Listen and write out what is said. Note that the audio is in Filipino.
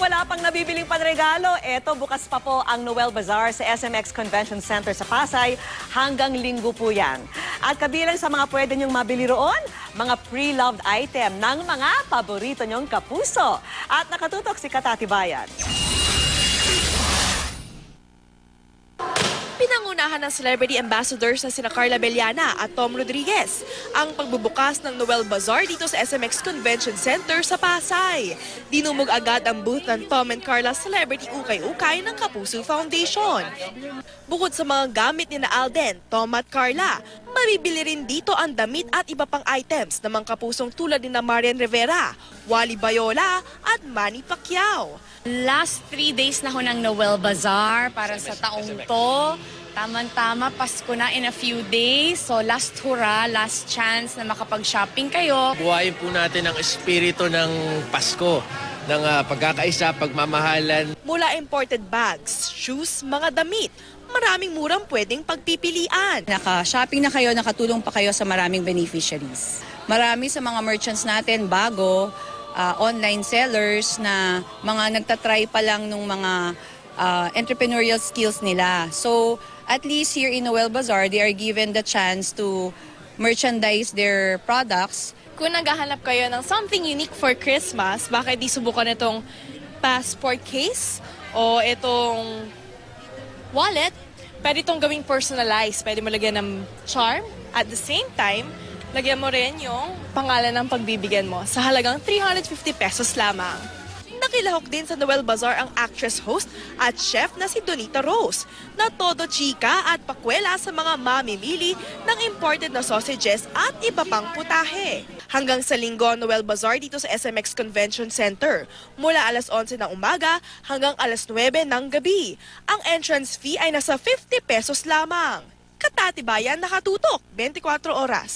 wala pang nabibiling panregalo, eto bukas pa po ang Noel Bazaar sa SMX Convention Center sa Pasay. Hanggang Linggo po yan. At kabilang sa mga pwede niyong mabili roon, mga pre-loved item ng mga paborito niyong kapuso. At nakatutok si Katatibayan. Pinangunahan ng celebrity ambassadors na sina Carla Bellana at Tom Rodriguez ang pagbubukas ng Noel Bazaar dito sa SMX Convention Center sa Pasay. Dinumog agad ang booth ng Tom and Carla Celebrity Ukay-Ukay ng Kapuso Foundation. Bukod sa mga gamit ni na Alden, Tom at Carla, mabibili rin dito ang damit at iba pang items ng mga kapusong tulad ni na Marian Rivera, Wally Bayola at Manny Pacquiao. Last 3 days na ho ng Noel Bazaar para sa taong to. Tama-tama, Pasko na in a few days. So last hurrah, last chance na makapag-shopping kayo. Buhayin po natin ang espiritu ng Pasko, ng pagkakaisa, pagmamahalan. Mula imported bags, shoes, mga damit, maraming murang pwedeng pagpipilian. Naka-shopping na kayo, nakatulong pa kayo sa maraming beneficiaries. Marami sa mga merchants natin bago, online sellers na mga nagtatry pa lang nung mga entrepreneurial skills nila. So at least here in Noel Bazaar, they are given the chance to merchandise their products. Kung naghahanap kayo ng something unique for Christmas, bakit di subukan itong passport case o itong wallet? Pwede itong gawing personalized. Pwede mo lagyan ng charm. At the same time, lagyan mo rin yung pangalan ng pagbibigyan mo sa halagang 350 pesos lamang. Nakilahok din sa Noel Bazaar ang actress, host at chef na si Donita Rose na todo chika at pakwela sa mga mamimili ng imported na sausages at iba pang putahe. Hanggang sa Linggo, Noel Bazaar dito sa SMX Convention Center mula alas 11 ng umaga hanggang alas 9 ng gabi. Ang entrance fee ay nasa 50 pesos lamang. Katatibayan, nakatutok 24 oras.